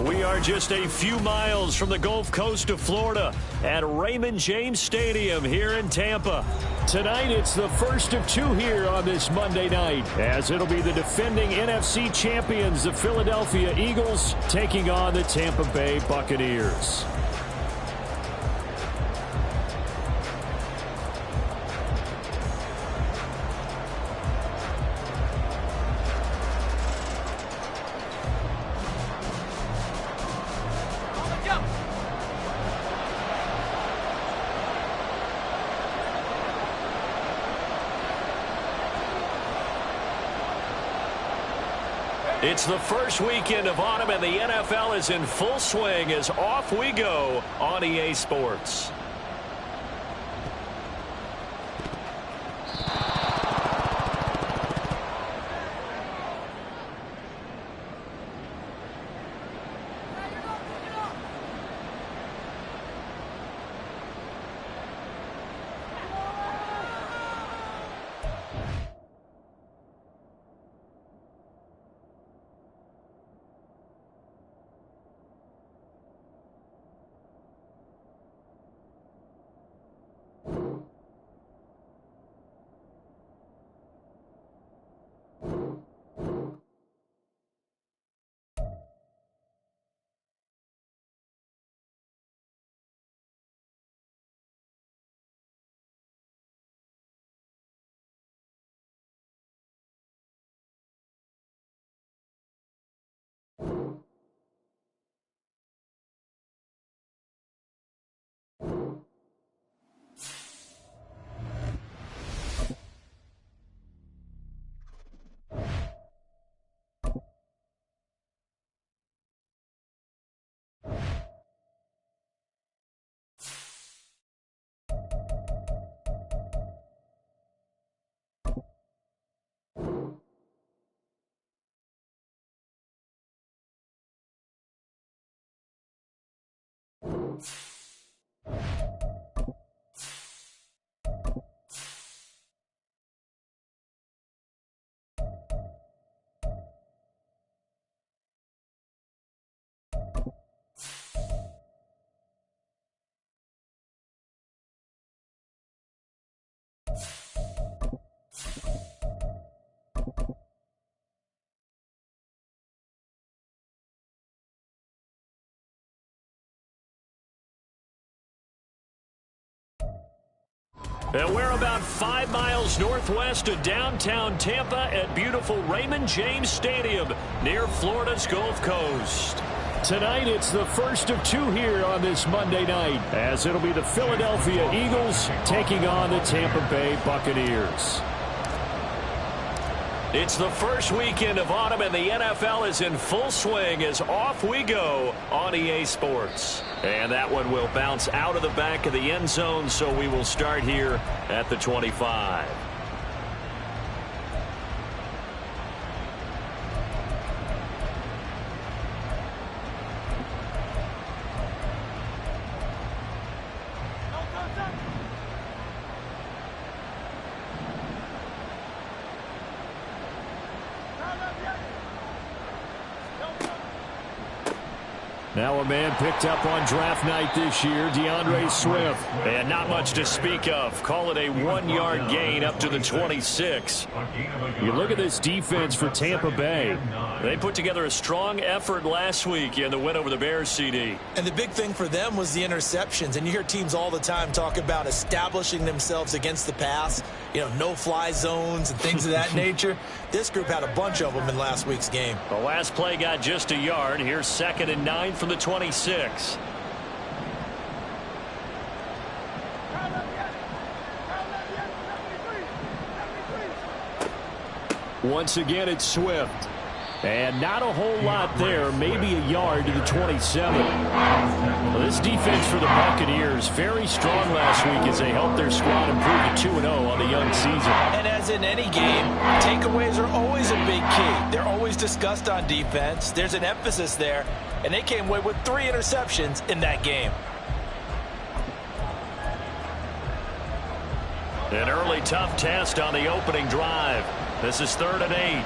We are just a few miles from the Gulf Coast of Florida at Raymond James Stadium here in Tampa. Tonight, it's the first of two here on this Monday night, as it'll be the defending NFC champions, the Philadelphia Eagles, taking on the Tampa Bay Buccaneers. It's the first weekend of autumn, and the NFL is in full swing as off we go on EA Sports. And we're about 5 miles northwest of downtown Tampa at beautiful Raymond James Stadium near Florida's Gulf Coast. Tonight, it's the first of two here on this Monday night, as it'll be the Philadelphia Eagles taking on the Tampa Bay Buccaneers. It's the first weekend of autumn, and the NFL is in full swing as off we go on EA Sports. And that one will bounce out of the back of the end zone, so we will start here at the 25. Now a man picked up on draft night this year, DeAndre Swift. And not much to speak of. Call it a 1-yard gain up to the 26. You look at this defense for Tampa Bay. They put together a strong effort last week in the win over the Bears, CD. And the big thing for them was the interceptions. And you hear teams all the time talk about establishing themselves against the pass. You know, no-fly zones and things of that nature. This group had a bunch of them in last week's game. The last play got just a yard. Here's 2nd and 9 from the 26. Once again, it's Swift. And not a whole lot there, maybe a yard to the 27. Well, this defense for the Buccaneers, very strong last week as they helped their squad improve to 2-0 on the young season. And as in any game, takeaways are always a big key. They're always discussed on defense. There's an emphasis there, and they came away with 3 interceptions in that game. An early tough test on the opening drive. This is 3rd and 8.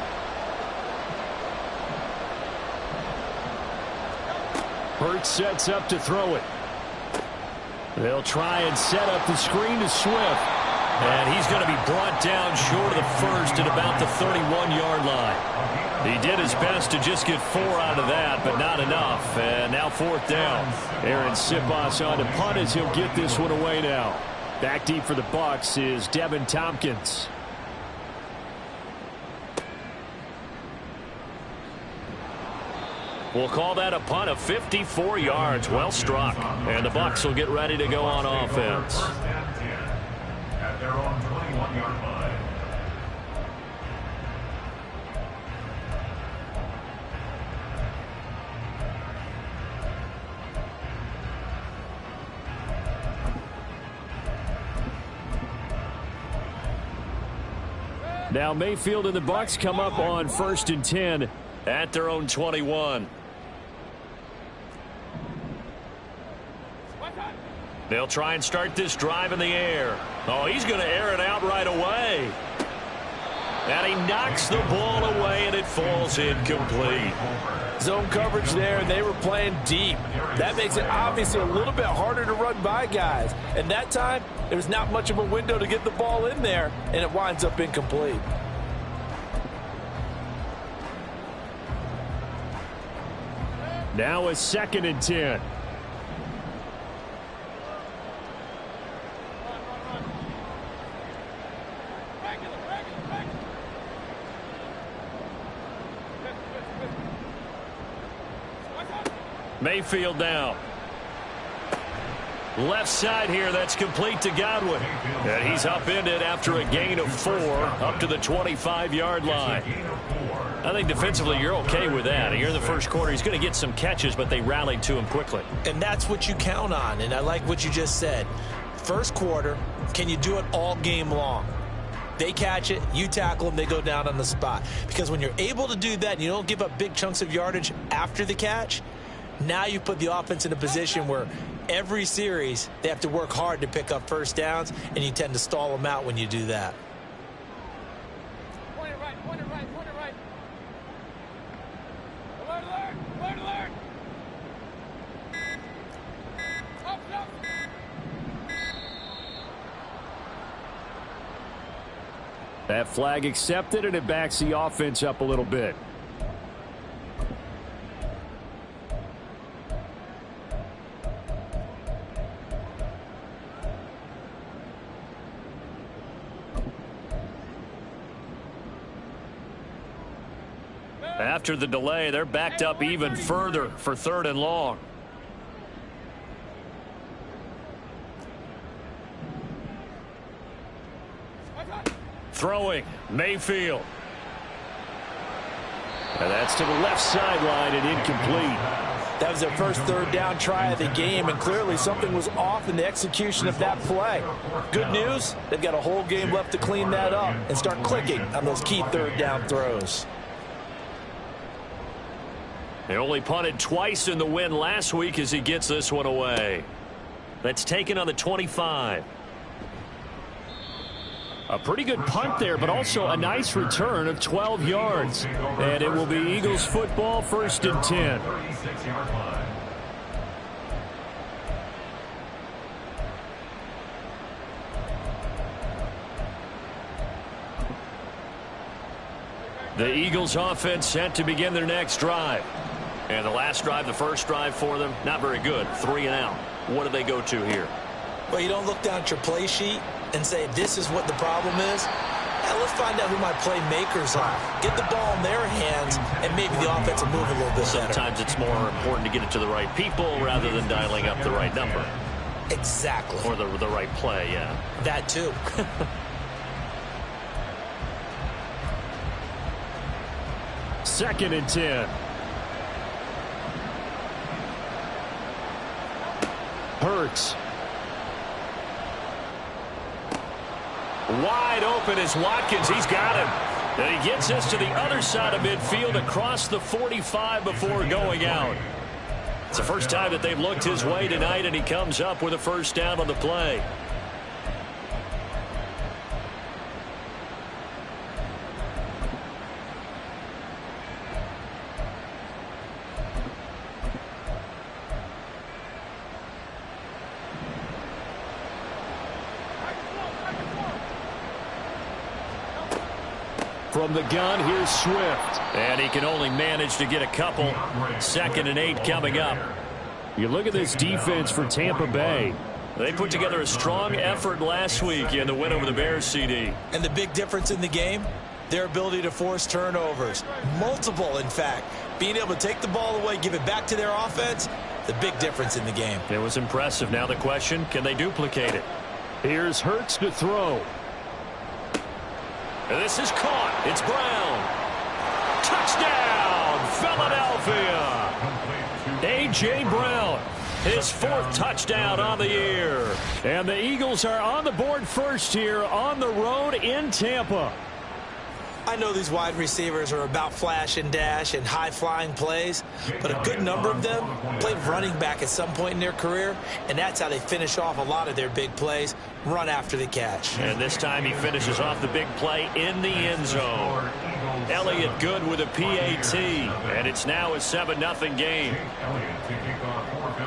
Hurts sets up to throw it. They'll try and set up the screen to Swift. And he's going to be brought down short of the first at about the 31-yard line. He did his best to just get 4 out of that, but not enough. And now 4th down. Aaron Siposs on to punt as he'll get this one away now. Back deep for the Bucs is Devin Tompkins. We'll call that a punt of 54 yards. Well struck. And the Bucs will get ready to go on offense. At their own 21-yard line. Now Mayfield and the Bucs come up on 1st and 10 at their own 21. They'll try and start this drive in the air. Oh, he's going to air it out right away. And he knocks the ball away, and it falls incomplete. Zone coverage there, and they were playing deep. That makes it obviously a little bit harder to run by guys. And that time, there was not much of a window to get the ball in there, and it winds up incomplete. Now a 2nd and 10. Mayfield now. Left side here, that's complete to Godwin. And he's upended after a gain of 4 up to the 25-yard line. I think defensively you're okay with that. Here in the first quarter, he's going to get some catches, but they rallied to him quickly. And that's what you count on, and I like what you just said. First quarter, can you do it all game long? They catch it, you tackle them, they go down on the spot. Because when you're able to do that and you don't give up big chunks of yardage after the catch, now you put the offense in a position where every series they have to work hard to pick up first downs, and you tend to stall them out when you do that. Point it right, point it right, point it right. Alert, alert, alert, alert. Up, up. That flag accepted, and it backs the offense up a little bit. After the delay, they're backed up even further for 3rd and long. Throwing, Mayfield. And that's to the left sideline and incomplete. That was their first 3rd down try of the game, and clearly something was off in the execution of that play. Good news, they've got a whole game left to clean that up and start clicking on those key 3rd down throws. They only punted twice in the win last week as he gets this one away. That's taken on the 25. A pretty good punt there, but also a nice return of 12 yards. And it will be Eagles football, 1st and 10. The Eagles offense set to begin their next drive. And the last drive, the first drive for them, not very good. 3 and out. What do they go to here? Well, you don't look down at your play sheet and say, this is what the problem is. Now, let's find out who my playmakers are. Get the ball in their hands, and maybe the offense will move a little bit better. Sometimes it's more important to get it to the right people rather than dialing up the right number. Exactly. Or the right play, yeah. That too. Second and 10. Hurts. Wide open is Watkins. He's got him. And he gets us to the other side of midfield across the 45 before going out. It's the first time that they've looked his way tonight, and he comes up with a first down on the play. From the gun, here's Swift. And he can only manage to get a couple. 2nd and 8 coming up. You look at this defense for Tampa Bay. They put together a strong effort last week in the win over the Bears, CD. And the big difference in the game, their ability to force turnovers. Multiple, in fact. Being able to take the ball away, give it back to their offense, the big difference in the game. It was impressive. Now the question, can they duplicate it? Here's Hurts to throw. And this is caught. It's Brown. Touchdown, Philadelphia. A.J. Brown, his 4th touchdown on the year. And the Eagles are on the board first here on the road in Tampa. I know these wide receivers are about flash and dash and high-flying plays, but a good number of them played running back at some point in their career, and that's how they finish off a lot of their big plays, run after the catch. And this time he finishes off the big play in the end zone. Elliott good with a PAT, and it's now a 7-0 game.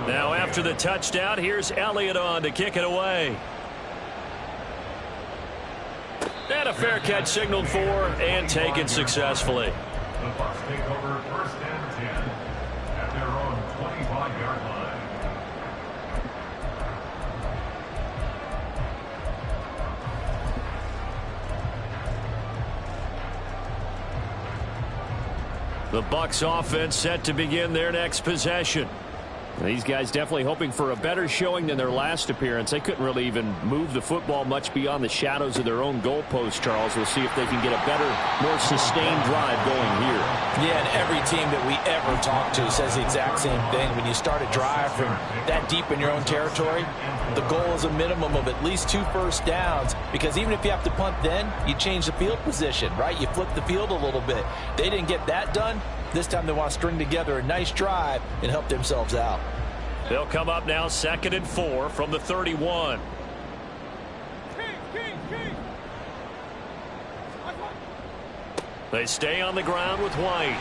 Now after the touchdown, here's Elliott on to kick it away. And a fair catch signaled for and taken successfully. The Bucs take over 1st and 10 at their own 25-yard line. The Bucs offense set to begin their next possession. These guys definitely hoping for a better showing than their last appearance. They couldn't really even move the football much beyond the shadows of their own goalpost, Charles. We'll see if they can get a better, more sustained drive going here. Yeah, and every team that we ever talk to says the exact same thing. When you start a drive from that deep in your own territory, the goal is a minimum of at least 2 first downs, because even if you have to punt then, you change the field position, right? You flip the field a little bit. They didn't get that done. This time they want to string together a nice drive and help themselves out. They'll come up now 2nd and 4 from the 31. They stay on the ground with White.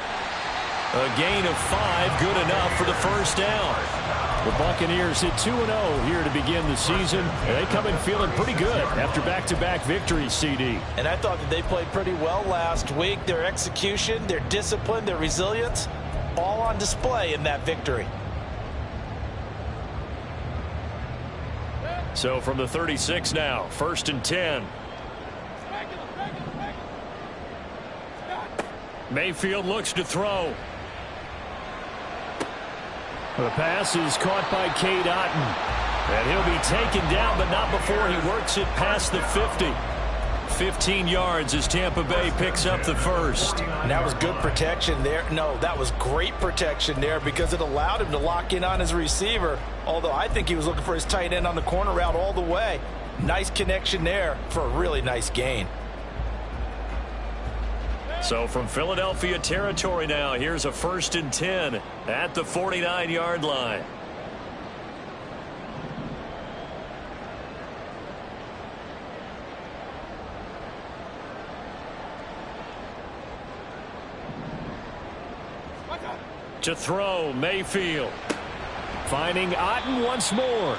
A gain of 5, good enough for the first down. The Buccaneers hit 2-0 here to begin the season. They come in feeling pretty good after back-to-back victories, CD. And I thought that they played pretty well last week. Their execution, their discipline, their resilience, all on display in that victory. So from the 36 now, 1st and 10. Mayfield looks to throw. The pass is caught by Cade Otton. And he'll be taken down, but not before he works it past the 50. 15 yards as Tampa Bay picks up the first. And that was good protection there. No, that was great protection there, because it allowed him to lock in on his receiver. Although I think he was looking for his tight end on the corner route all the way. Nice connection there for a really nice gain. So from Philadelphia territory now, here's a 1st and 10 at the 49-yard line. To throw, Mayfield. Finding Otton once more.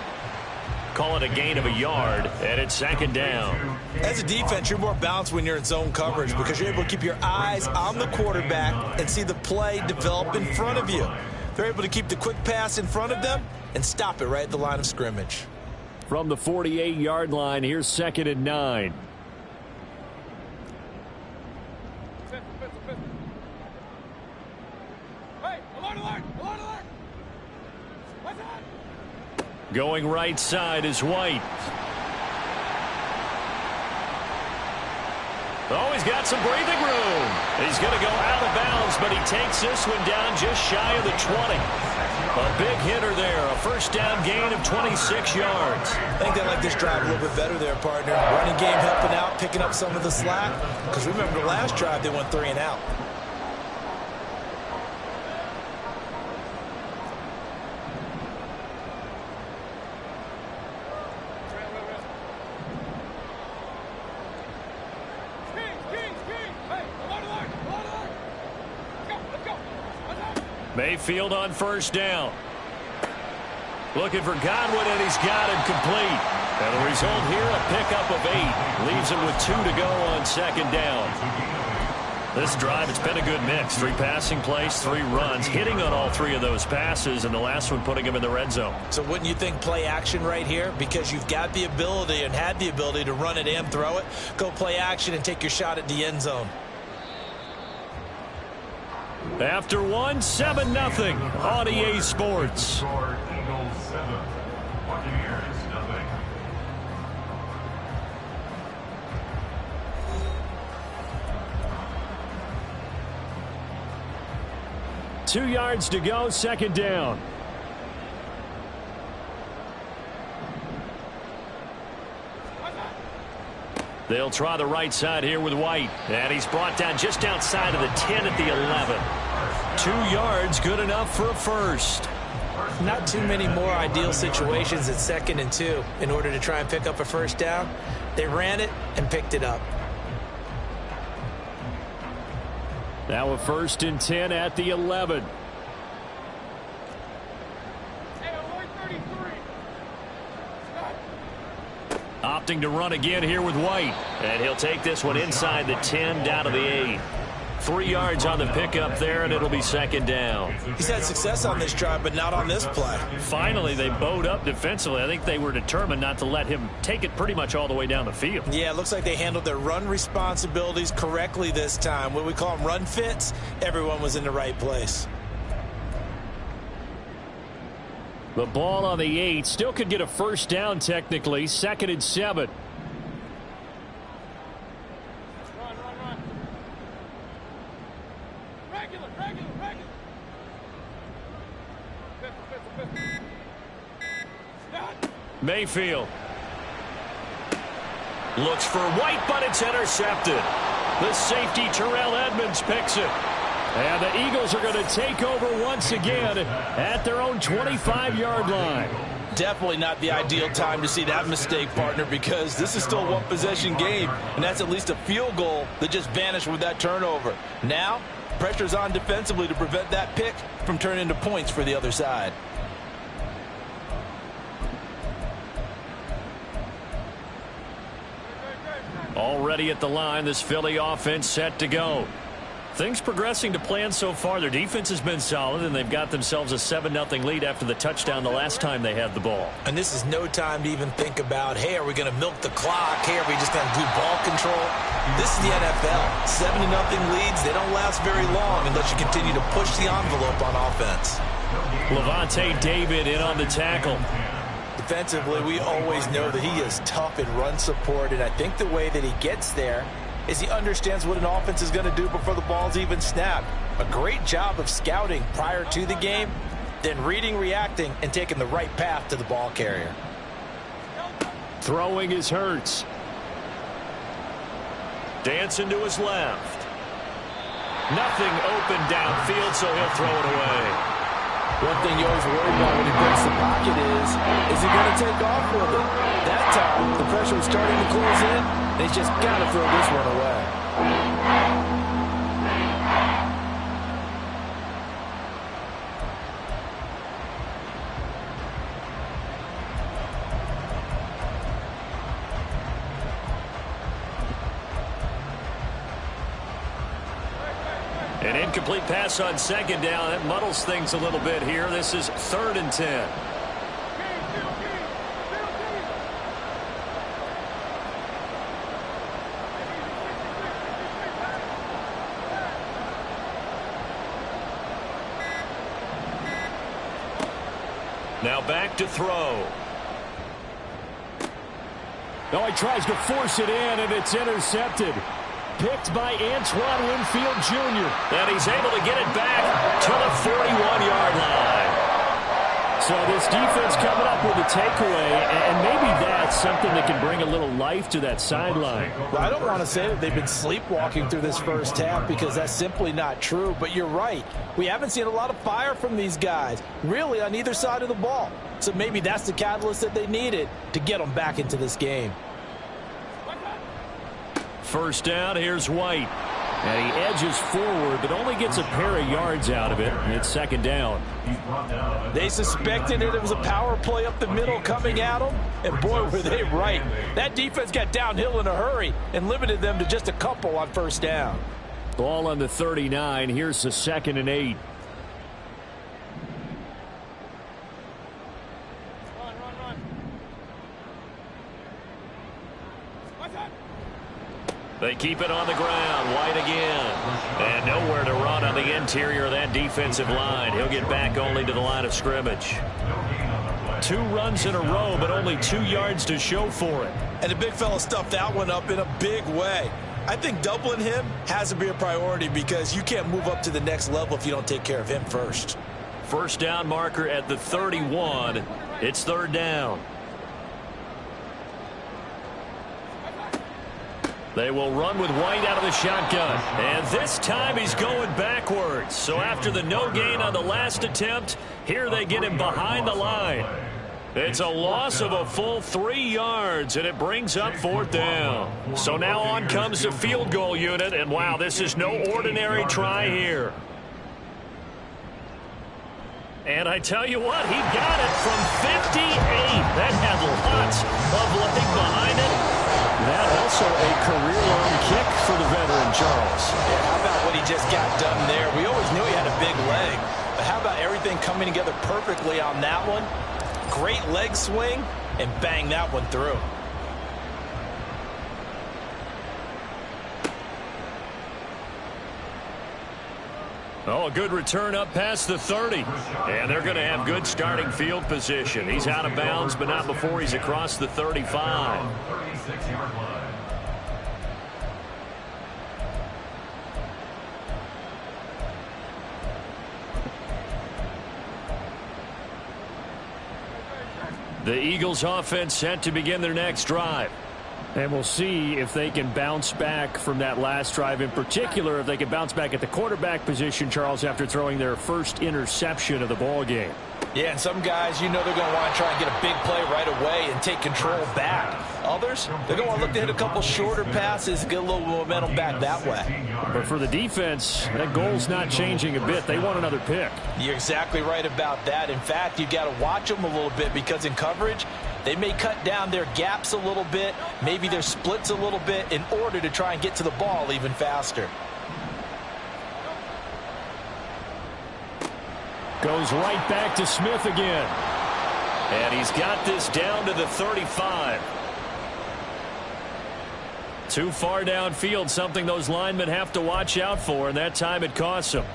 Call it a gain of a yard, and it's second down. As a defense, you're more balanced when you're in zone coverage because you're able to keep your eyes on the quarterback and see the play develop in front of you. They're able to keep the quick pass in front of them and stop it right at the line of scrimmage. From the 48-yard line, here's 2nd and 9. Hey, alert, alert, alert, alert. What's that? Going right side is White. Oh, he's got some breathing room. He's going to go out of bounds, but he takes this one down just shy of the 20. A big hitter there, a first down gain of 26 yards. I think they like this drive a little bit better there, partner. Running game helping out, picking up some of the slack. Because remember the last drive, they went 3 and out. Mayfield on first down. Looking for Godwin, and he's got him complete. And the result here, a pickup of 8. Leaves him with 2 to go on second down. This drive, it's been a good mix. 3 passing plays, 3 runs, hitting on all 3 of those passes, and the last one putting him in the red zone. So wouldn't you think play action right here? Because you've got the ability and had the ability to run it and throw it. Go play action and take your shot at the end zone. After 1, 7-0 on EA Sports. Eagles 7, Buccaneers 0. 2 yards to go, second down. They'll try the right side here with White. And he's brought down just outside of the 10 at the 11. 2 yards, good enough for a first. Not too many more ideal situations at 2nd and 2 in order to try and pick up a first down. They ran it and picked it up. Now a 1st and 10 at the 11. Hey, alert 33. Opting to run again here with White. And he'll take this one inside the 10 down to the 8. 3 yards on the pickup there, and it'll be second down. He's had success on this drive, but not on this play. Finally, they bowed up defensively. I think they were determined not to let him take it pretty much all the way down the field. Yeah, it looks like they handled their run responsibilities correctly this time. What we call them run fits, everyone was in the right place. The ball on the 8. Still could get a first down technically. 2nd and 7. Run, run, run. Regular, regular, regular. Fifth. Stop. Mayfield. Looks for White, but it's intercepted. The safety, Terrell Edmonds, picks it. And the Eagles are going to take over once again at their own 25-yard line. Definitely not the ideal time to see that mistake, partner, because this is still a one-possession game, and that's at least a field goal that just vanished with that turnover. Now, pressure's on defensively to prevent that pick from turning into points for the other side. Already at the line, this Philly offense set to go. Things progressing to plan so far. Their defense has been solid, and they've got themselves a 7-0 lead after the touchdown the last time they had the ball. And this is no time to even think about, hey, are we going to milk the clock? Hey, are we just going to do ball control? This is the NFL. 7-0 leads, they don't last very long unless you continue to push the envelope on offense. Levante David in on the tackle. Defensively, we always know that he is tough in run support, and I think the way that he gets there is he understands what an offense is going to do before the ball's even snapped. A great job of scouting prior to the game, then reading, reacting, and taking the right path to the ball carrier. Throwing is Hurts. Dancing to his left. Nothing open downfield, so he'll throw it away. One thing you always worry about when he breaks the pocket is he going to take off with it? That time, the pressure was starting to close in, and he's just got to throw this one away. An incomplete pass on second down. That muddles things a little bit here. This is 3rd and 10. Now back to throw. Oh, he tries to force it in, and it's intercepted. Picked by Antoine Winfield Jr. And he's able to get it back to the 41-yard line. So this defense coming up with a takeaway, and maybe that's something that can bring a little life to that sideline. Well, I don't want to say that they've been sleepwalking through this first half because that's simply not true, but you're right. We haven't seen a lot of fire from these guys, really, on either side of the ball. So maybe that's the catalyst that they needed to get them back into this game. First down, here's White. And he edges forward, but only gets a pair of yards out of it. And it's 2nd down. They suspected it was a power play up the middle coming at them, and boy, were they right. That defense got downhill in a hurry and limited them to just a couple on first down. Ball on the 39. Here's the 2nd and 8. They keep it on the ground. White again. And nowhere to run on the interior of that defensive line. He'll get back only to the line of scrimmage. 2 runs in a row, but only 2 yards to show for it. And the big fella stuffed that one up in a big way. I think doubling him has to be a priority because you can't move up to the next level if you don't take care of him first. First down marker at the 31. It's 3rd down. They will run with White out of the shotgun. And this time he's going backwards. So after the no gain on the last attempt, here they get him behind the line. It's a loss of a full 3 yards, and it brings up 4th down. So now on comes the field goal unit, and wow, this is no ordinary try here. And I tell you what, he got it from 58. That had lots of leg behind it. That also a career-long kick for the veteran, Charles. Yeah, how about what he just got done there? We always knew he had a big leg, but how about everything coming together perfectly on that one? Great leg swing, and bang that one through. Oh, a good return up past the 30. And they're going to have good starting field position. He's out of bounds, but not before he's across the 35. 36-yard line. The Eagles offense set to begin their next drive. And we'll see if they can bounce back from that last drive. In particular, if they can bounce back at the quarterback position, Charles, after throwing their first interception of the ball game. Yeah, and some guys, you know they're going to want to try and get a big play right away and take control back. Others, they're going to look to hit a couple shorter passes and get a little momentum back that way. But for the defense, that goal's not changing a bit. They want another pick. You're exactly right about that. In fact, you've got to watch them a little bit because in coverage, they may cut down their gaps a little bit, maybe their splits a little bit in order to try and get to the ball even faster. Goes right back to Smith again. And he's got this down to the 35. Too far downfield, something those linemen have to watch out for, and that time it costs them.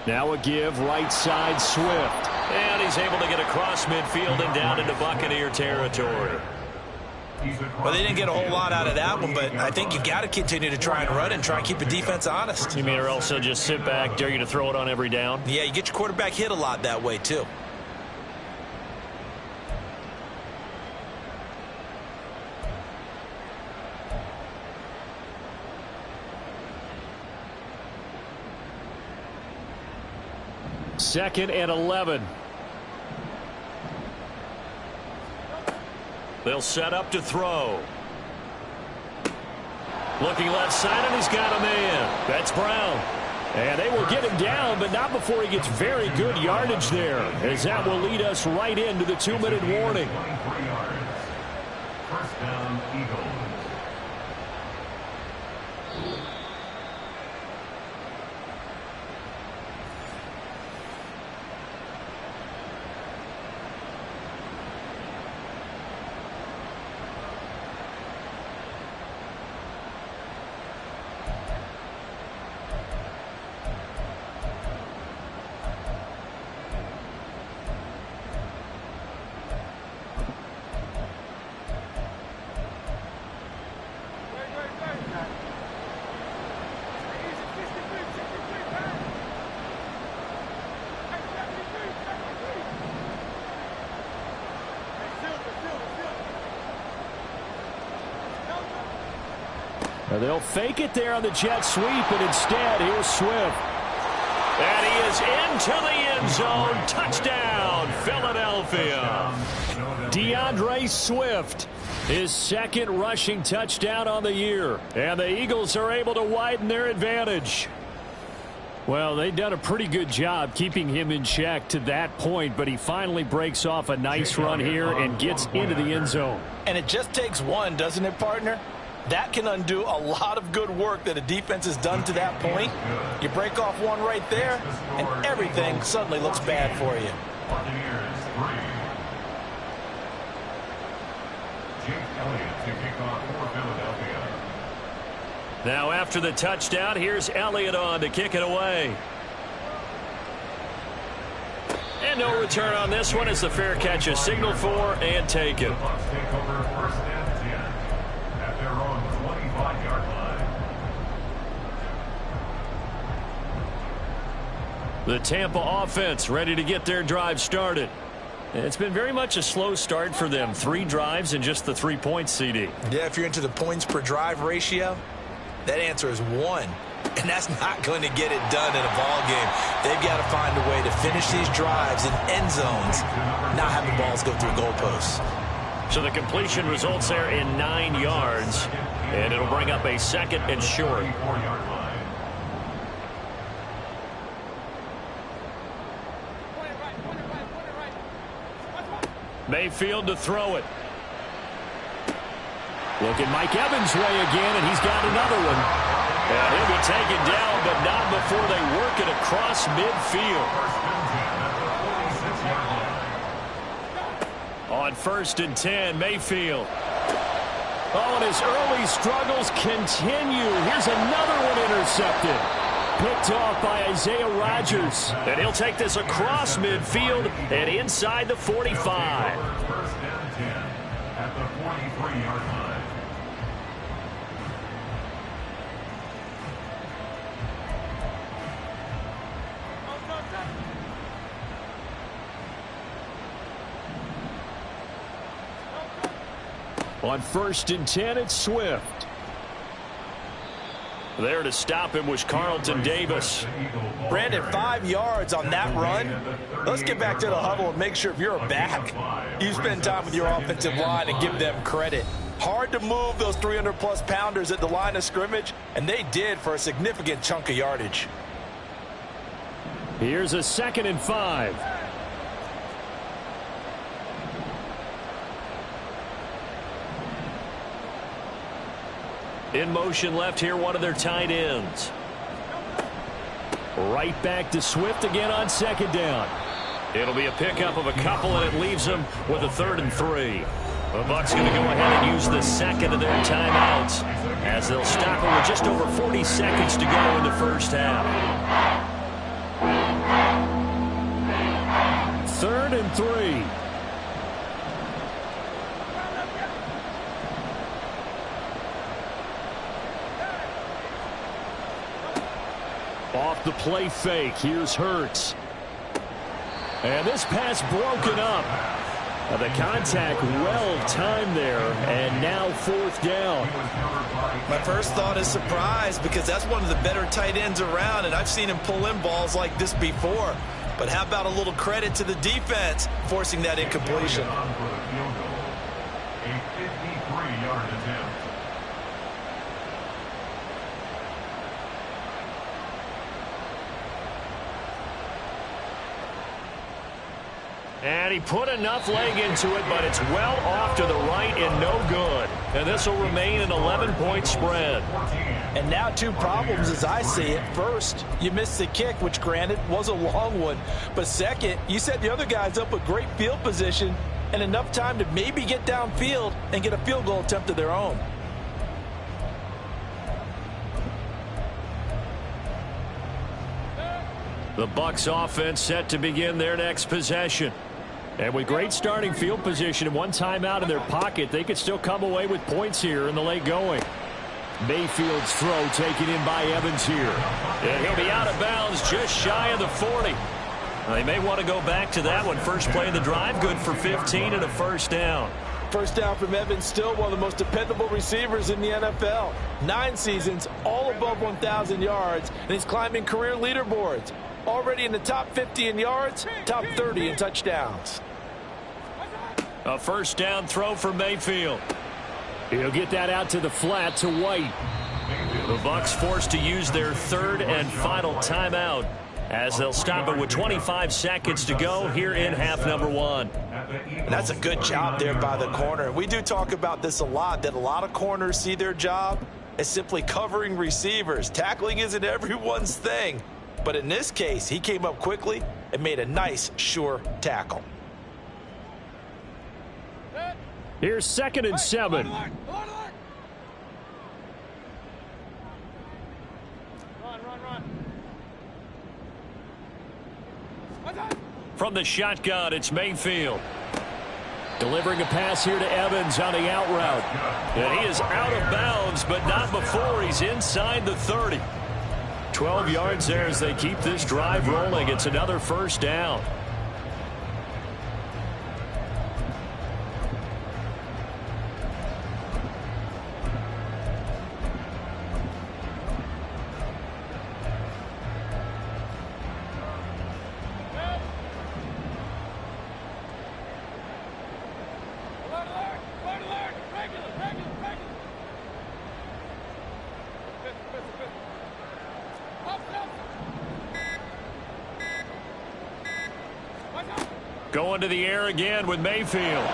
Now a give, right side, Swift. And he's able to get across midfield and down into Buccaneer territory. Well, they didn't get a whole lot out of that one, but I think you've got to continue to try and run and try and keep the defense honest. You mean, or else they'll just sit back, dare you to throw it on every down? Yeah, you get your quarterback hit a lot that way, too. Second and 11. They'll set up to throw. Looking left side, and he's got a man. That's Brown. And they will get him down, but not before he gets very good yardage there, as that will lead us right into the 2-minute warning. 23 yards. First down, Eagles. They'll fake it there on the jet sweep, and instead, here's Swift. And he is into the end zone. Touchdown, Philadelphia. DeAndre Swift, his second rushing touchdown on the year. And the Eagles are able to widen their advantage. Well, they've done a pretty good job keeping him in check to that point, but he finally breaks off a nice run here and gets into the end zone. And it just takes one, doesn't it, partner? That can undo a lot of good work that a defense has done to that point. You break off one right there, and everything suddenly looks bad for you. Buccaneers 3. Jake Elliott to kick off for Philadelphia. Now after the touchdown, here's Elliott on to kick it away. And no return on this one as the fair catch is signaled for and taken. The Bucs take over first and 10 at their own 25-yard line. The Tampa offense ready to get their drive started. It's been very much a slow start for them. 3 drives and just the 3 points, CD. Yeah, if you're into the points per drive ratio, that answer is 1. And that's not going to get it done in a ball game. They've got to find a way to finish these drives in end zones, not have the balls go through goalposts. So the completion results there in 9 yards, and it'll bring up a 2nd and short. 34-yard line. Mayfield to throw it. Look at Mike Evans' way again, and he's got another one. And he'll be taken down, but not before they work it across midfield. On 1st and 10, Mayfield. Oh, and his early struggles continue. Here's another one intercepted. Picked off by Isaiah Rodgers. And he'll take this across midfield and inside the 45. 1st and 10 at the 43-yard line. On 1st and 10, it's Swift. There to stop him was Carlton Davis. Brandon, 5 yards on that run. Let's get back to the huddle and make sure if you're back, you spend time with your offensive line and give them credit. Hard to move those 300-plus pounders at the line of scrimmage, and they did for a significant chunk of yardage. Here's a 2nd and 5. In motion left here, one of their tight ends. Right back to Swift again on 2nd down. It'll be a pickup of a couple, and it leaves them with a 3rd and 3. The Bucs going to go ahead and use the 2nd of their timeouts as they'll stop it with just over 40 seconds to go in the first half. 3rd and 3. Off the play fake. Here's Hurts. And this pass broken up. The contact well timed there, and now 4th down. My first thought is surprise because that's one of the better tight ends around, and I've seen him pull in balls like this before. But how about a little credit to the defense forcing that incompletion? And he put enough leg into it, but it's well off to the right and no good. And this will remain an 11-point spread. And now two problems as I see it. First, you missed the kick, which granted was a long one. But second, you set the other guys up with great field position and enough time to maybe get downfield and get a field goal attempt of their own. The Bucs offense set to begin their next possession. And with great starting field position and one timeout in their pocket, they could still come away with points here in the late going. Mayfield's throw taken in by Evans here. And he'll be out of bounds just shy of the 40. They may want to go back to that one. First play of the drive, good for 15 and a first down. First down from Evans, still one of the most dependable receivers in the NFL. 9 seasons, all above 1,000 yards, and he's climbing career leaderboards. Already in the top 50 in yards, top 30 in touchdowns. A first down throw for Mayfield. He'll get that out to the flat to White. The Bucs forced to use their third and final timeout as they'll stop it with 25 seconds to go here in half number 1. And that's a good job there by the corner. We do talk about this a lot, that a lot of corners see their job as simply covering receivers. Tackling isn't everyone's thing. But in this case, he came up quickly and made a nice, sure tackle. Here's 2nd and 7. From the shotgun, it's Mayfield. Delivering a pass here to Evans on the out route. And he is out of bounds, but not before he's inside the 30. 12 yards there as they keep this drive rolling. It's another first down. Going to the air again with Mayfield.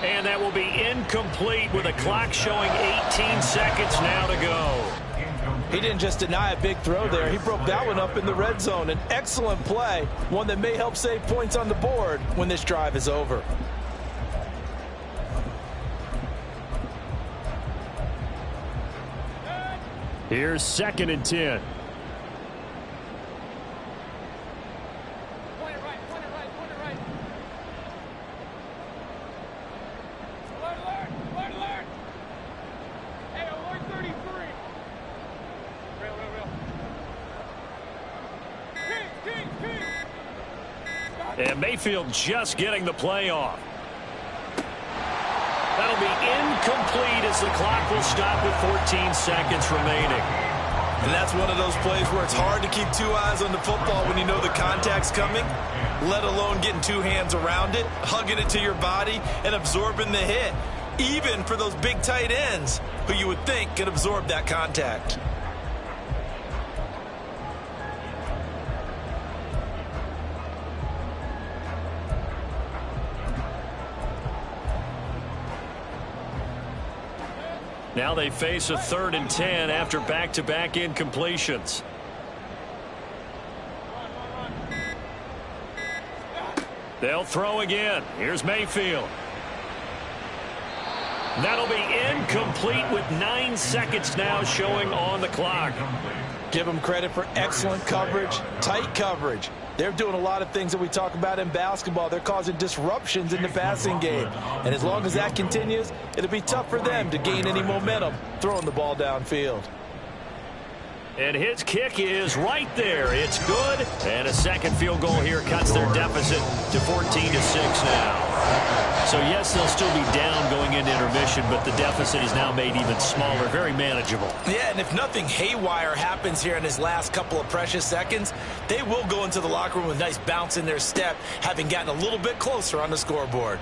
And that will be incomplete with a clock showing 18 seconds now to go. He didn't just deny a big throw there. He broke that one up in the red zone. An excellent play, one that may help save points on the board when this drive is over. Here's 2nd and 10. And Mayfield just getting the play off. That'll be incomplete as the clock will stop with 14 seconds remaining. And that's one of those plays where it's hard to keep 2 eyes on the football when you know the contact's coming, let alone getting 2 hands around it, hugging it to your body, and absorbing the hit, even for those big tight ends who you would think could absorb that contact. Now they face a 3rd and 10 after back-to-back incompletions. They'll throw again. Here's Mayfield. That'll be incomplete with 9 seconds now showing on the clock. Give them credit for excellent coverage, tight coverage. They're doing a lot of things that we talk about in basketball. They're causing disruptions in the passing game. And as long as that continues, it'll be tough for them to gain any momentum throwing the ball downfield. And his kick is right there. It's good. And a second field goal here cuts their deficit to 14-6 now. So, yes, they'll still be down going into intermission, but the deficit is now made even smaller, very manageable. Yeah, and if nothing haywire happens here in his last couple of precious seconds, they will go into the locker room with a nice bounce in their step, having gotten a little bit closer on the scoreboard.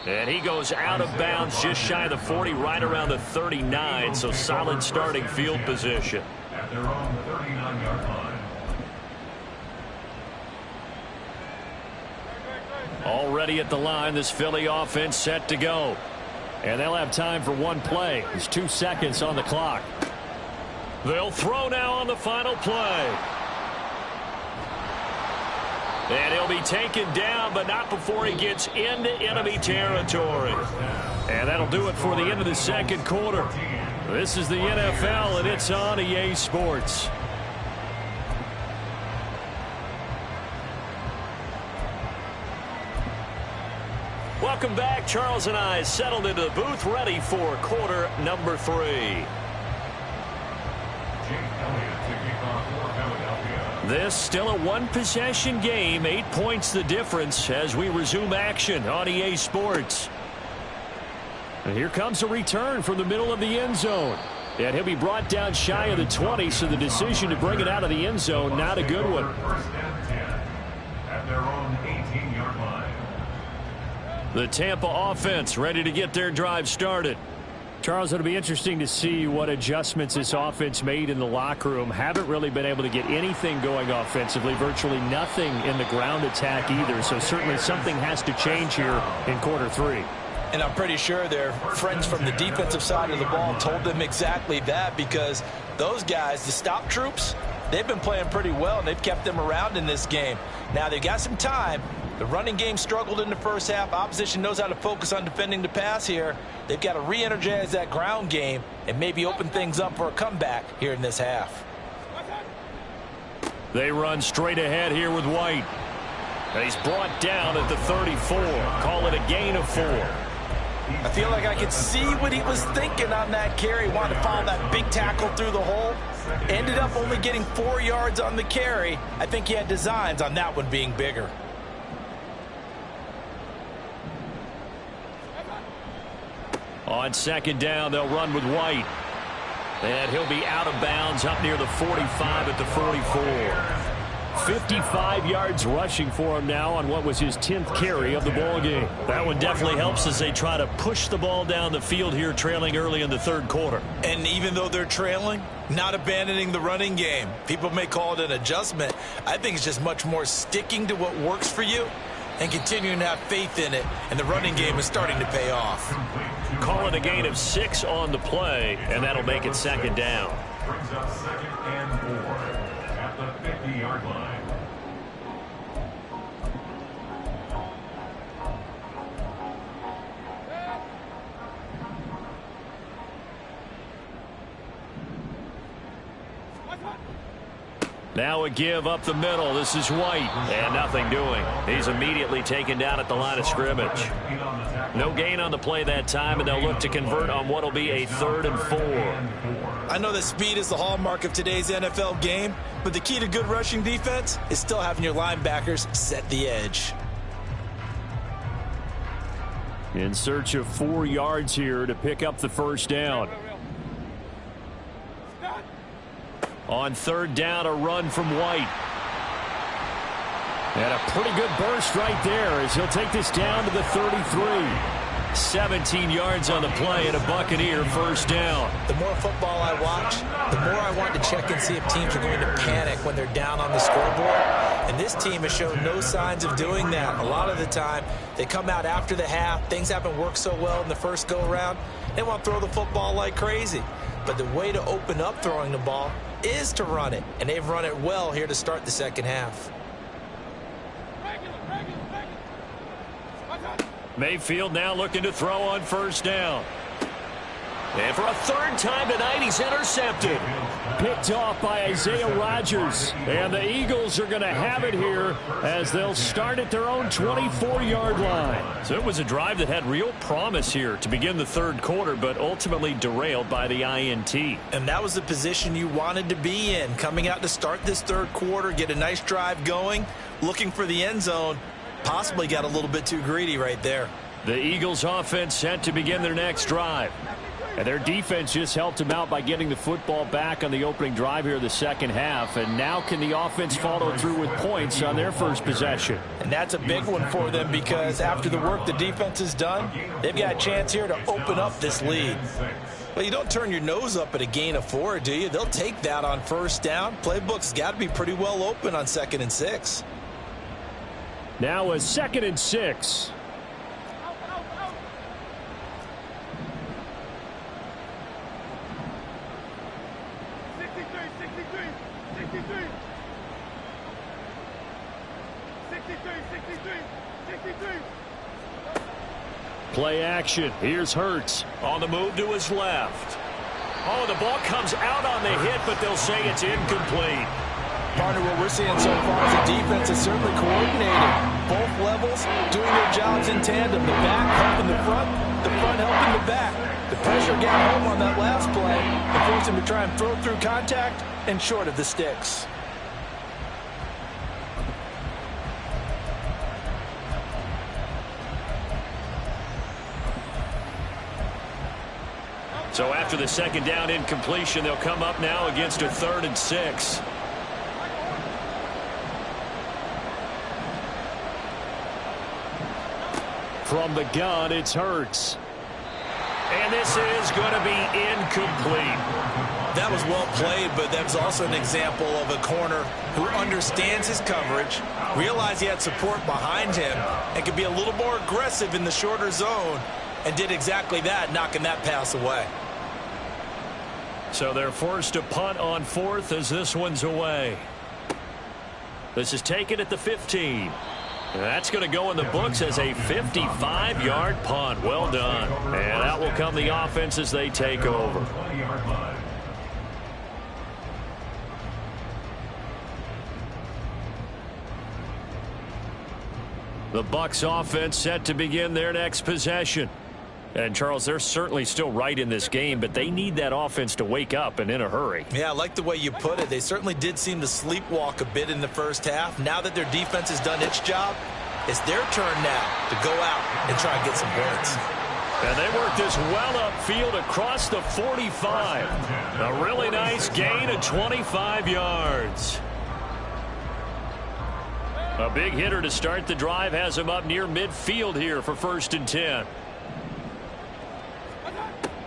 And he goes out of bounds just shy of the 40, right around the 39, so solid starting field position. At their own 39-yard line. Already at the line, this Philly offense set to go. And they'll have time for one play. There's 2 seconds on the clock. They'll throw now on the final play. And he'll be taken down, but not before he gets into enemy territory. And that'll do it for the end of the second quarter. This is the NFL, and it's on EA Sports. Welcome back. Charles and I settled into the booth, ready for quarter number 3. This still a one-possession game, 8 points the difference as we resume action on EA Sports. And here comes a return from the middle of the end zone. And he'll be brought down shy of the 20, so the decision to bring it out of the end zone, not a good one. First and 10 at their own 18-yard line. The Tampa offense ready to get their drive started. Charles, it'll be interesting to see what adjustments this offense made in the locker room. Haven't really been able to get anything going offensively, virtually nothing in the ground attack either. So certainly something has to change here in quarter 3. And I'm pretty sure their friends from the defensive side of the ball told them exactly that, because those guys, the stop troops, they've been playing pretty well, and they've kept them around in this game. Now, they've got some time. The running game struggled in the first half. Opposition knows how to focus on defending the pass here. They've got to re-energize that ground game and maybe open things up for a comeback here in this half. They run straight ahead here with White. And he's brought down at the 34. Call it a gain of 4. I feel like I could see what he was thinking on that carry. Wanted to follow that big tackle through the hole. Ended up only getting 4 yards on the carry. I think he had designs on that one being bigger. On second down, they'll run with White. And he'll be out of bounds up near the 45 at the 44. 55 yards rushing for him now on what was his 10th carry of the ball game. That one definitely helps as they try to push the ball down the field here, trailing early in the third quarter. And even though they're trailing, not abandoning the running game. People may call it an adjustment. I think it's just much more sticking to what works for you and continuing to have faith in it, and the running game is starting to pay off. Call it a gain of 6 on the play, and that'll make it second down. Brings up 2nd and 4 at the 50-yard line. Now a give up the middle. This is White, and nothing doing. He's immediately taken down at the line of scrimmage. No gain on the play that time, and they'll look to convert on what will be a 3rd and 4. I know that speed is the hallmark of today's NFL game, but the key to good rushing defense is still having your linebackers set the edge. In search of 4 yards here to pick up the first down. On third down, a run from White. And a pretty good burst right there as he'll take this down to the 33. 17 yards on the play and a Buccaneer first down. The more football I watch, the more I want to check and see if teams are going to panic when they're down on the scoreboard. And this team has shown no signs of doing that. A lot of the time, they come out after the half. Things haven't worked so well in the first go-around. They want to throw the football like crazy. But the way to open up throwing the ball is to run it. And they've run it well here to start the second half. Mayfield now looking to throw on first down. And for a third time tonight, he's intercepted. Picked off by Isaiah Rodgers. And the Eagles are going to have it here as they'll start at their own 24-yard line. So it was a drive that had real promise here to begin the third quarter, but ultimately derailed by the INT. And that was the position you wanted to be in, coming out to start this third quarter, get a nice drive going, looking for the end zone. Possibly got a little bit too greedy right there. The Eagles offense set to begin their next drive. And their defense just helped them out by getting the football back on the opening drive here the second half. And now can the offense follow through with points on their first possession? And that's a big one for them because after the work the defense has done, they've got a chance here to open up this lead. Well, you don't turn your nose up at a gain of 4, do you? They'll take that on first down. Playbook's got to be pretty well open on 2nd and 6. Now a 2nd and 6. Play action. Here's Hurts. On the move to his left. Oh, the ball comes out on the hit, but they'll say it's incomplete. Partner, what we're seeing so far is the defense is certainly coordinated. Both levels doing their jobs in tandem. The back helping the front helping the back. The pressure got home on that last play and forced him to try and throw through contact and short of the sticks. So after the 2nd down incompletion, they'll come up now against a 3rd and 6. From the gun, it's Hurts. And this is going to be incomplete. That was well played, but that was also an example of a corner who understands his coverage, realized he had support behind him, and could be a little more aggressive in the shorter zone, and did exactly that, knocking that pass away. So they're forced to punt on 4th as this one's away. This is taken at the 15. That's going to go in the books as a 55-yard punt. Well done. And out will come the offense as they take over. The Bucs offense set to begin their next possession. And, Charles, they're certainly still right in this game, but they need that offense to wake up and in a hurry. Yeah, I like the way you put it. They certainly did seem to sleepwalk a bit in the first half. Now that their defense has done its job, it's their turn now to go out and try and get some points. And they work this well upfield across the 45. A really nice gain of 25 yards. A big hitter to start the drive has him up near midfield here for 1st and 10.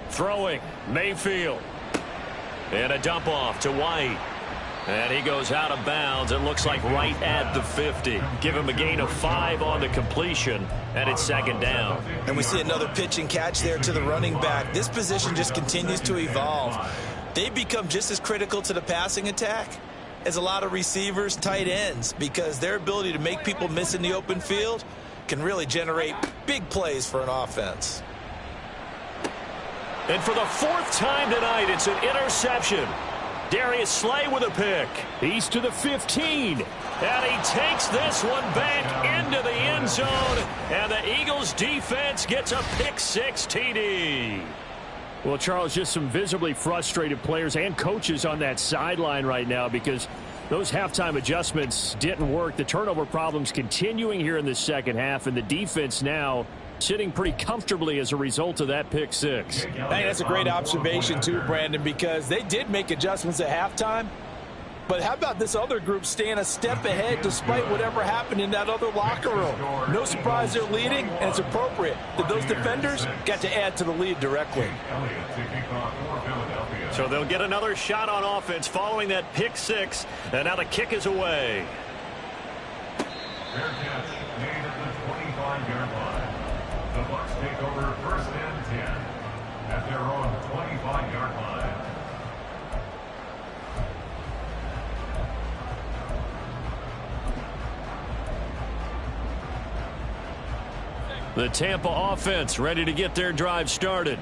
Throwing, Mayfield. And a dump off to White. And he goes out of bounds. It looks like right at the 50. Give him a gain of 5 on the completion, and it's 2nd down. And we see another pitch and catch there to the running back. This position just continues to evolve. They become just as critical to the passing attack as a lot of receivers, tight ends, because their ability to make people miss in the open field can really generate big plays for an offense. And for the 4th time tonight, it's an interception. Darius Slay with a pick. He's to the 15. And he takes this one back into the end zone. And the Eagles defense gets a pick-6 TD. Well, Charles, just some visibly frustrated players and coaches on that sideline right now because those halftime adjustments didn't work. The turnover problems continuing here in the 2nd half, and the defense now sitting pretty comfortably as a result of that pick-6. I think that's a great observation too, Brandon, because they did make adjustments at halftime. But how about this other group staying a step ahead despite whatever happened in that other locker room? No surprise they're leading, and it's appropriate that those defenders got to add to the lead directly. So they'll get another shot on offense following that pick-6, and now the kick is away. Fair catch made at the 25-yard line. The Bucs take over 1st and 10 at their own 25-yard line. The Tampa offense ready to get their drive started.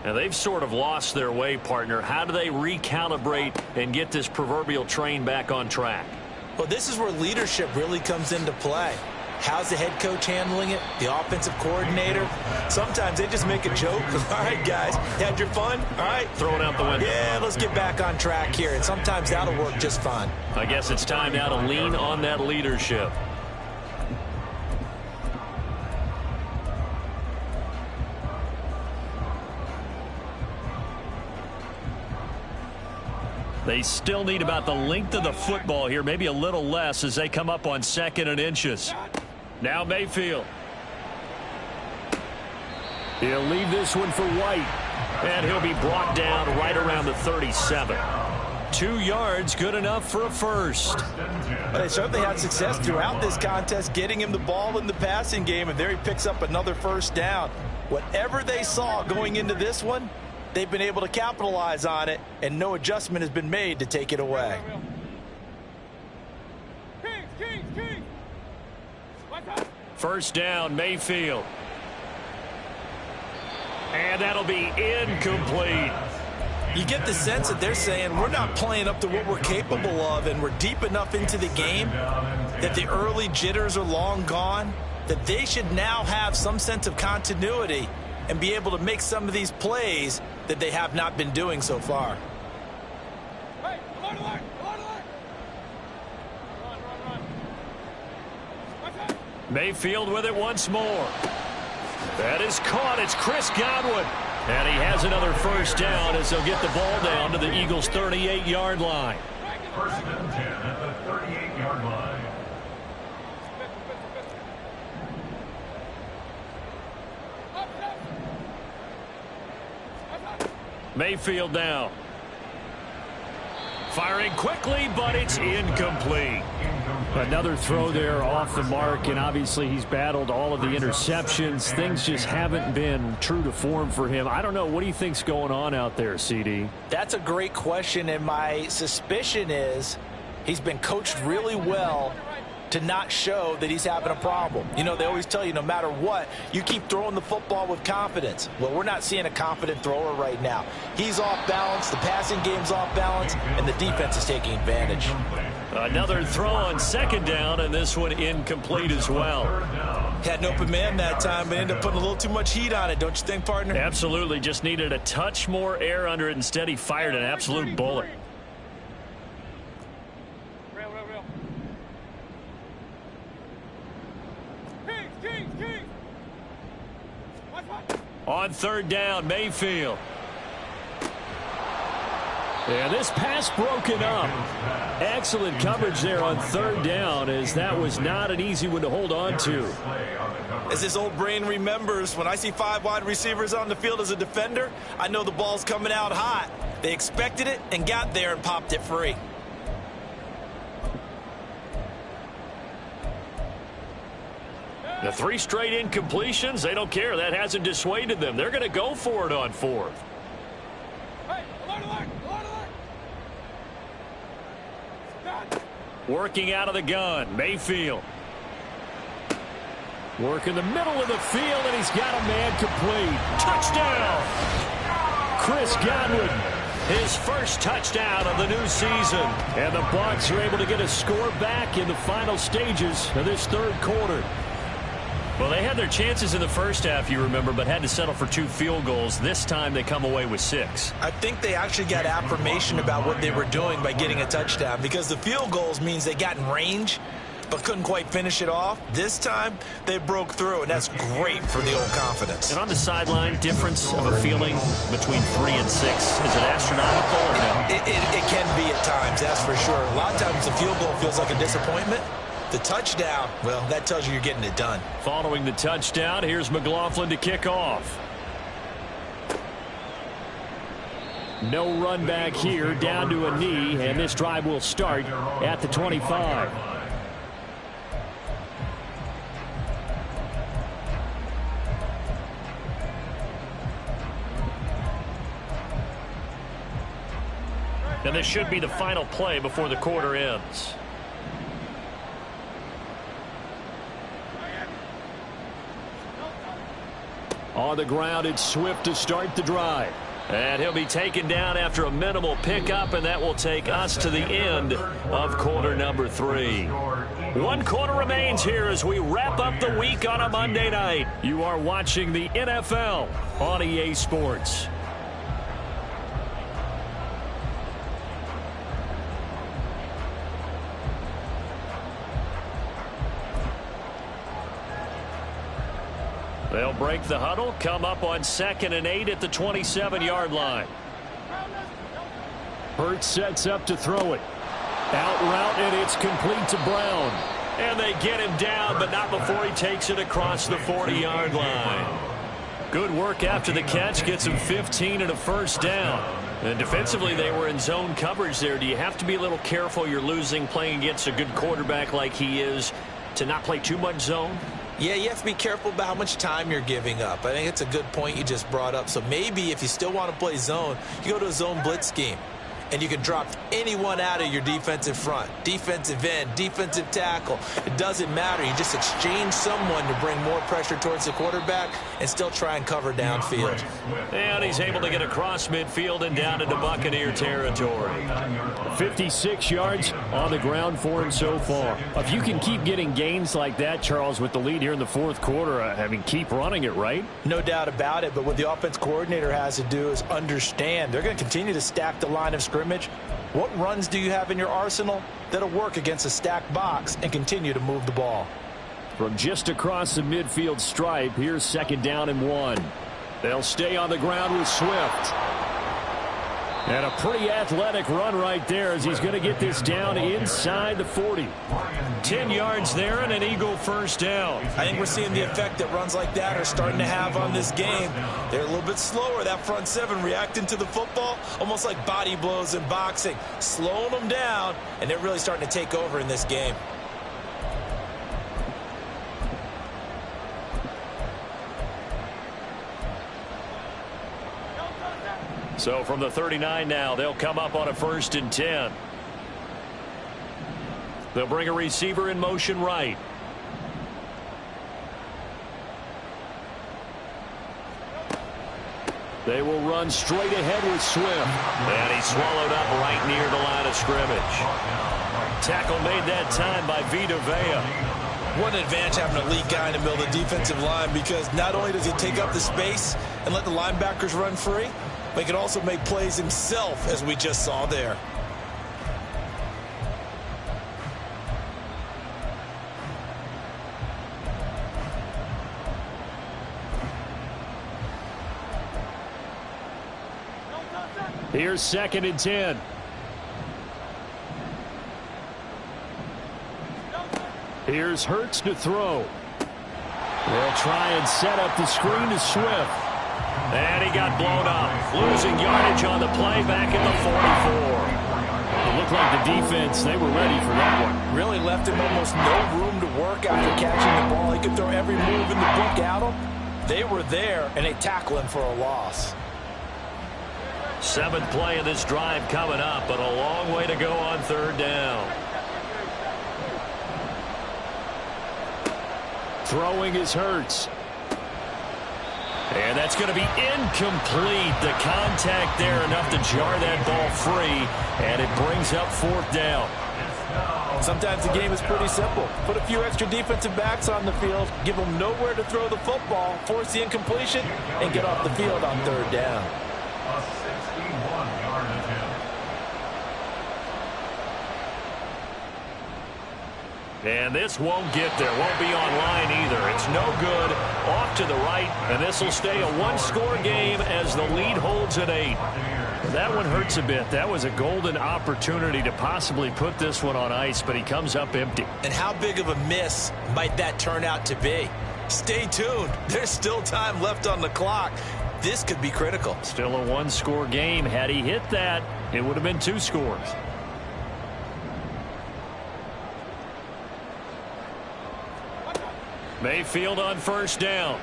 And they've sort of lost their way, partner. How do they recalibrate and get this proverbial train back on track? Well, this is where leadership really comes into play. How's the head coach handling it? The offensive coordinator? Sometimes they just make a joke. All right, guys, you had your fun? All right. Throw it out the window. Yeah, let's get back on track here. And sometimes that'll work just fine. I guess it's time now to lean on that leadership. They still need about the length of the football here, maybe a little less as they come up on 2nd and inches. Now Mayfield. He'll leave this one for White. And he'll be brought down right around the 37. 2 yards, good enough for a first. But they certainly had success throughout this contest, getting him the ball in the passing game, and there he picks up another first down. Whatever they saw going into this one, they've been able to capitalize on it, and no adjustment has been made to take it away. First down, Mayfield. And that'll be incomplete. You get the sense that they're saying we're not playing up to what we're capable of, and we're deep enough into the game that the early jitters are long gone, that they should now have some sense of continuity and be able to make some of these plays that they have not been doing so far. Hey, alert, alert, alert, alert. Run. What's up? Mayfield with it once more. That is caught. It's Chris Godwin. And he has another first down as they'll get the ball down to the Eagles' 38-yard line. First and 10 at the 38-yard line. Mayfield now. Firing quickly, but it's incomplete. Another throw there off the mark, and obviously he's battled all of the interceptions. Things just haven't been true to form for him. I don't know. What do you think's going on out there, CD? That's a great question, and my suspicion is he's been coached really well to not show that he's having a problem. You know, they always tell you no matter what, you keep throwing the football with confidence. Well, we're not seeing a confident thrower right now. He's off balance, the passing game's off balance, and the defense is taking advantage. Another throw on second down, and this one incomplete as well. Had an open man that time, but ended up putting a little too much heat on it, don't you think, partner? Absolutely. Just needed a touch more air under it. Instead, he fired an absolute bullet. On third down, Mayfield. And this pass broken up. Excellent coverage there on third down, as that was not an easy one to hold on to. As his old brain remembers, when I see 5 wide receivers on the field as a defender, I know the ball's coming out hot. They expected it and got there and popped it free. The 3 straight incompletions, they don't care. That hasn't dissuaded them. They're going to go for it on fourth. Hey, alert, alert, alert, alert. Working out of the gun, Mayfield. Work in the middle of the field, and he's got a man complete. Touchdown! Chris Godwin, his first touchdown of the new season. And the Bucs are able to get a score back in the final stages of this third quarter. Well, they had their chances in the first half, you remember, but had to settle for 2 field goals. This time they come away with 6. I think they actually got affirmation about what they were doing by getting a touchdown, because the field goals means they got in range but couldn't quite finish it off. This time they broke through, and that's great for the old confidence. And on the sideline, difference of a feeling between 3 and 6. Is it astronomical or no? It can be at times, that's for sure. A lot of times the field goal feels like a disappointment. The touchdown, well, that tells you you're getting it done. Following the touchdown, here's McLaughlin to kick off. No run back here, down to a knee, and this drive will start at the 25. And this should be the final play before the quarter ends. On the ground, it's Swift to start the drive. And he'll be taken down after a minimal pickup, and that will take us to the end of quarter number 3. 1 quarter remains here as we wrap up the week on a Monday night. You are watching the NFL on EA Sports. They'll break the huddle, come up on 2nd and 8 at the 27-yard line. Hurts sets up to throw it. Out route, and it's complete to Brown. And they get him down, but not before he takes it across the 40-yard line. Good work after the catch, gets him 15 and a first down. And defensively, they were in zone coverage there. Do you have to be a little careful? You're losing playing against a good quarterback like he is to not play too much zone? Yeah, you have to be careful about how much time you're giving up. I think it's a good point you just brought up. So maybe if you still want to play zone, you go to a zone blitz scheme. And you can drop anyone out of your defensive front, defensive end, defensive tackle. It doesn't matter. You just exchange someone to bring more pressure towards the quarterback and still try and cover downfield. And he's able to get across midfield and down into Buccaneer territory. 56 yards on the ground for him so far. If you can keep getting gains like that, Charles, with the lead here in the fourth quarter, I mean, keep running it, right? No doubt about it, but what the offense coordinator has to do is understand they're going to continue to stack the line of scrimmage. What runs do you have in your arsenal that'll work against a stacked box and continue to move the ball? From just across the midfield stripe, here's 2nd down and 1. They'll stay on the ground with Swift. And a pretty athletic run right there as he's going to get this down inside the 40. 10 yards there and an Eagle first down. I think we're seeing the effect that runs like that are starting to have on this game. They're a little bit slower, that front seven reacting to the football, almost like body blows in boxing, slowing them down, and they're really starting to take over in this game. So from the 39 now, they'll come up on a 1st and 10. They'll bring a receiver in motion right. They will run straight ahead with Swift. And he's swallowed up right near the line of scrimmage. Tackle made that time by Vita Vea. What an advantage having an elite guy in the middle of the defensive line, because not only does he take up the space and let the linebackers run free, but he can also make plays himself, as we just saw there. Here's 2nd and 10. Here's Hurts to throw. They'll try and set up the screen to Swift. And he got blown up. Losing yardage on the play back at the 44. It looked like the defense, they were ready for that one. Really left him almost no room to work after catching the ball. He could throw every move in the book at him. They were there, and they tackle him for a loss. 7th play of this drive coming up, but a long way to go on 3rd down. Throwing is Hurts. And that's going to be incomplete. The contact there enough to jar that ball free, and it brings up 4th down. Sometimes the game is pretty simple. Put a few extra defensive backs on the field, give them nowhere to throw the football, force the incompletion, and get off the field on 3rd down. A 61-yard attempt. And this won't get there. Won't be online either. It's no good. Off to the right, and this will stay a 1-score game as the lead holds at 8. That one hurts a bit. That was a golden opportunity to possibly put this one on ice, but he comes up empty. And how big of a miss might that turn out to be? Stay tuned. There's still time left on the clock. This could be critical. Still a 1-score game. Had he hit that, it would have been 2 scores. Mayfield on 1st down.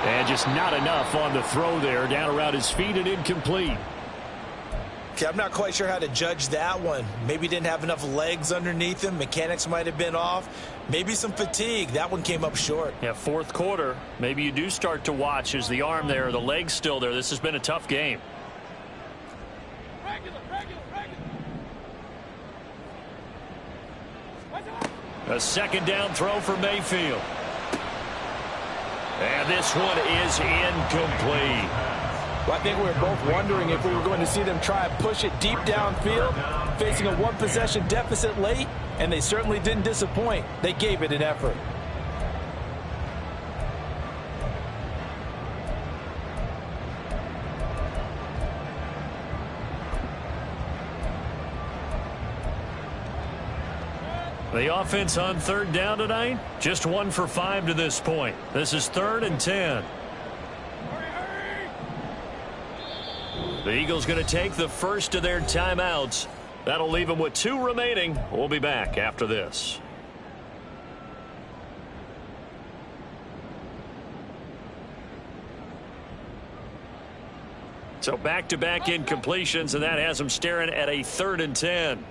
And just not enough on the throw there. Down around his feet and incomplete. Okay, I'm not quite sure how to judge that one. Maybe didn't have enough legs underneath him. Mechanics might have been off. Maybe some fatigue. That one came up short. Yeah, 4th quarter. Maybe you do start to watch as the arm there, the leg's still there. This has been a tough game. A 2nd down throw for Mayfield. And this one is incomplete. Well, I think we were both wondering if we were going to see them try and push it deep downfield, facing a 1-possession deficit late, and they certainly didn't disappoint. They gave it an effort. The offense on 3rd down tonight, just 1 for 5 to this point. This is 3rd and 10. The Eagles going to take the first of their timeouts. That'll leave them with 2 remaining. We'll be back after this. So back-to-back incompletions, and that has them staring at a 3rd and 10.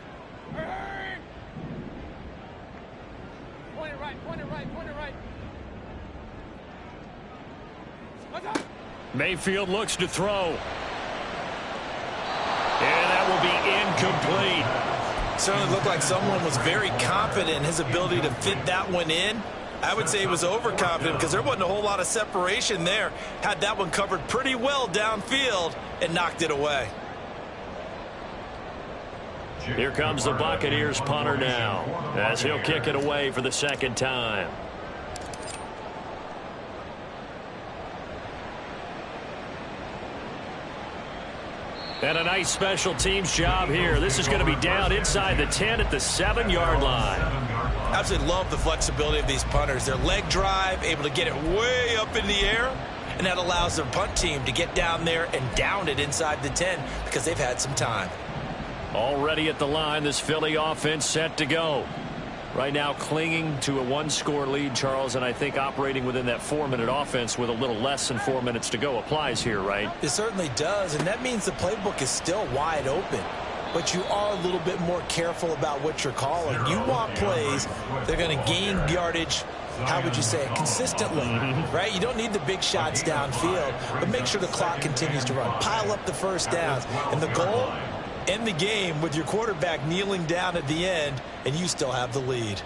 Point it right, point it right, point it right. Mayfield looks to throw. And that will be incomplete. Certainly looked like someone was very confident in his ability to fit that one in. I would say he was overconfident because there wasn't a whole lot of separation there. Had that one covered pretty well downfield and knocked it away. Here comes the Buccaneers punter now as he'll kick it away for the 2nd time. And a nice special teams job here. This is going to be down inside the 10 at the 7-yard line. Absolutely love the flexibility of these punters. Their leg drive, able to get it way up in the air, and that allows their punt team to get down there and down it inside the 10 because they've had some time. Already at the line, this Philly offense set to go. Right now clinging to a 1-score lead, Charles, and I think operating within that 4-minute offense with a little less than 4 minutes to go applies here, right? It certainly does, and that means the playbook is still wide open. But you are a little bit more careful about what you're calling. You want plays that are going to gain yardage, how would you say it, consistently, right? You don't need the big shots downfield, but make sure the clock continues to run. Pile up the first downs. And the goal, end the game with your quarterback kneeling down at the end, and you still have the lead.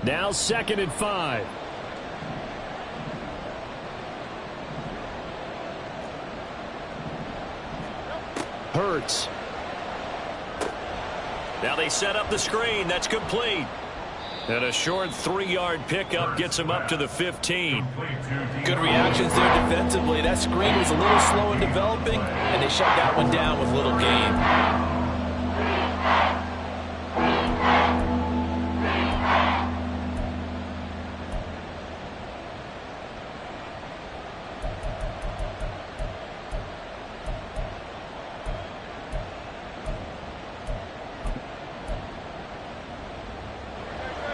Now 2nd and 5. Hurts. Now they set up the screen. That's complete. And a short 3-yard pickup gets him up to the 15. Good reactions there defensively. That screen was a little slow in developing, and they shut that one down with little gain.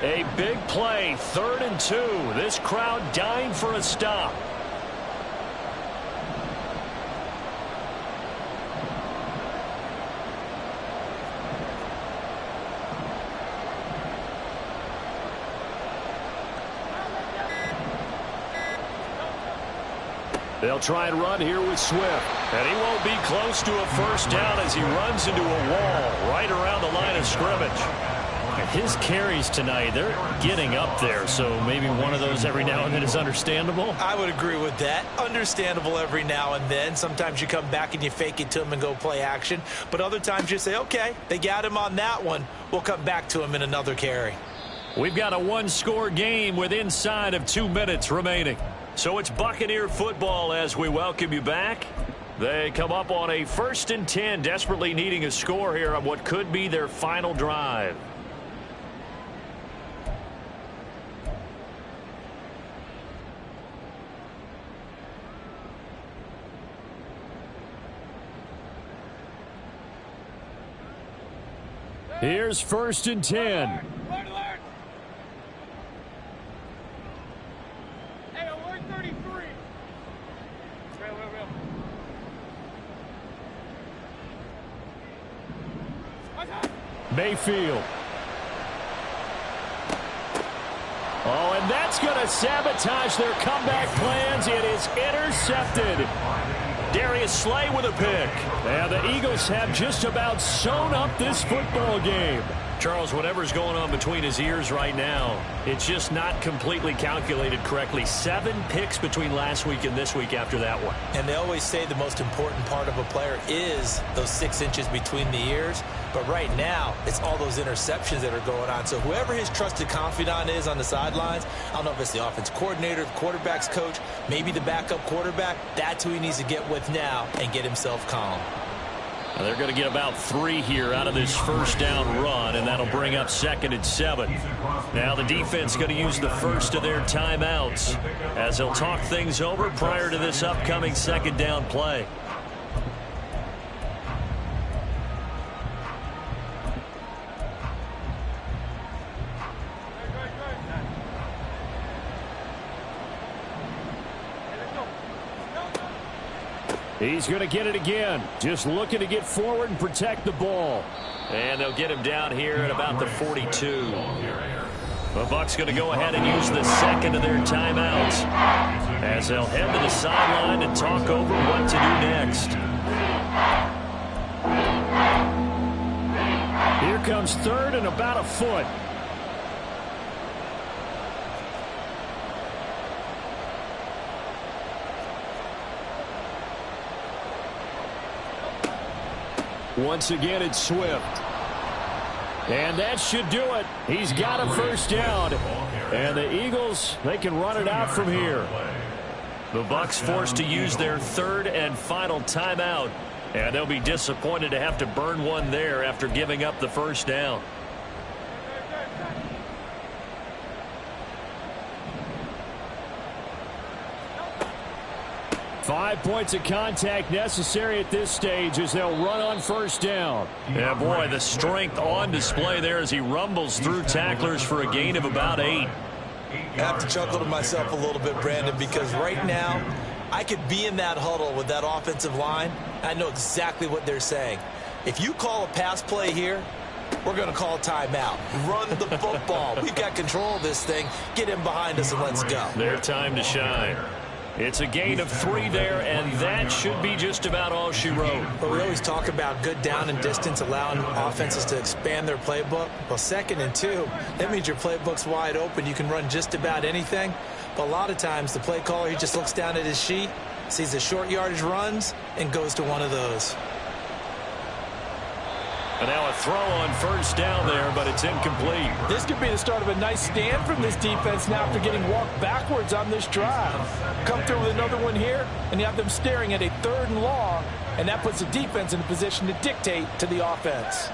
A big play, 3rd and 2. This crowd dying for a stop. They'll try and run here with Swift. And he won't be close to a first down as he runs into a wall right around the line of scrimmage. His carries tonight, they're getting up there, so maybe one of those every now and then is understandable. I would agree with that. Understandable every now and then. Sometimes you come back and you fake it to him and go play action. But other times you say, okay, they got him on that one. We'll come back to him in another carry. We've got a 1-score game with inside of 2 minutes remaining. So it's Buccaneer football as we welcome you back. They come up on a 1st and 10, desperately needing a score here on what could be their final drive. Here's 1st and 10. Alert, alert. Hey, alert 33. Real. Mayfield. Oh, and that's going to sabotage their comeback plans. It is intercepted. Darius Slay with a pick. And the Eagles have just about sewn up this football game. Charles, whatever's going on between his ears right now, it's just not completely calculated correctly. 7 picks between last week and this week after that one. And they always say the most important part of a player is those 6 inches between the ears. But right now, it's all those interceptions that are going on. So whoever his trusted confidant is on the sidelines, I don't know if it's the offense coordinator, the quarterback's coach, maybe the backup quarterback, that's who he needs to get with now and get himself calm. They're going to get about 3 here out of this first down run, and that'll bring up 2nd and 7. Now the defense going to use the first of their timeouts as they'll talk things over prior to this upcoming 2nd down play. He's going to get it again. Just looking to get forward and protect the ball. And they'll get him down here at about the 42. The Bucs going to go ahead and use the second of their timeouts as they'll head to the sideline and talk over what to do next. Here comes 3rd and about a foot. Once again, it's Swift. And that should do it. He's got a first down. And the Eagles, they can run it out from here. The Bucs forced to use their 3rd and final timeout. And they'll be disappointed to have to burn one there after giving up the first down. 5 points of contact necessary at this stage as they'll run on first down. Yeah, boy, the strength on display there as he rumbles through tacklers for a gain of about 8. I have to chuckle to myself a little bit, Brandon, because right now I could be in that huddle with that offensive line. I know exactly what they're saying. If you call a pass play here, we're going to call a timeout. Run the football. We've got control of this thing. Get in behind us and let's go. Their time to shine. It's a gain of 3 there, and that should be just about all she wrote. But we always talk about good down and distance, allowing offenses to expand their playbook. Well, 2nd and 2, that means your playbook's wide open. You can run just about anything. But a lot of times, the play caller, he just looks down at his sheet, sees the short yardage runs, and goes to one of those. And now a throw on first down there, but it's incomplete. This could be the start of a nice stand from this defense now after getting walked backwards on this drive. Come through with another one here, and you have them staring at a 3rd and long, and that puts the defense in a position to dictate to the offense.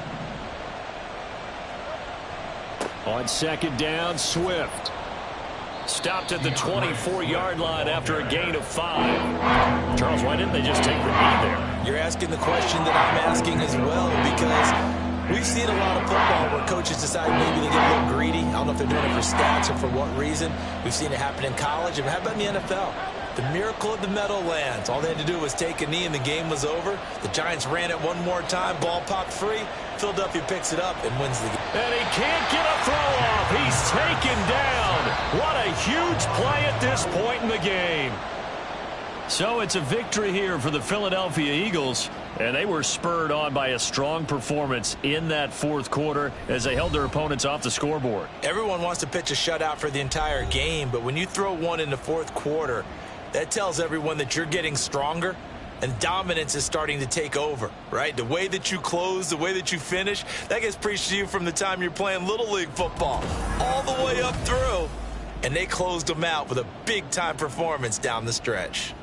On 2nd down, Swift. Stopped at the 24-yard line after a gain of 5. Charles, why didn't they just take the knee there? You're asking the question that I'm asking as well, because we've seen a lot of football where coaches decide maybe they get a little greedy. I don't know if they're doing it for stats or for what reason. We've seen it happen in college. And how about in the NFL? The miracle of the Meadowlands. All they had to do was take a knee and the game was over. The Giants ran it one more time. Ball popped free. Philadelphia picks it up and wins the game. And he can't get a throw off. He's taken down. What a huge play at this point in the game. So it's a victory here for the Philadelphia Eagles, and they were spurred on by a strong performance in that 4th quarter as they held their opponents off the scoreboard. Everyone wants to pitch a shutout for the entire game, but when you throw one in the 4th quarter, that tells everyone that you're getting stronger and dominance is starting to take over, right? The way that you close, the way that you finish, that gets preached to you from the time you're playing Little League football all the way up through, and they closed them out with a big-time performance down the stretch.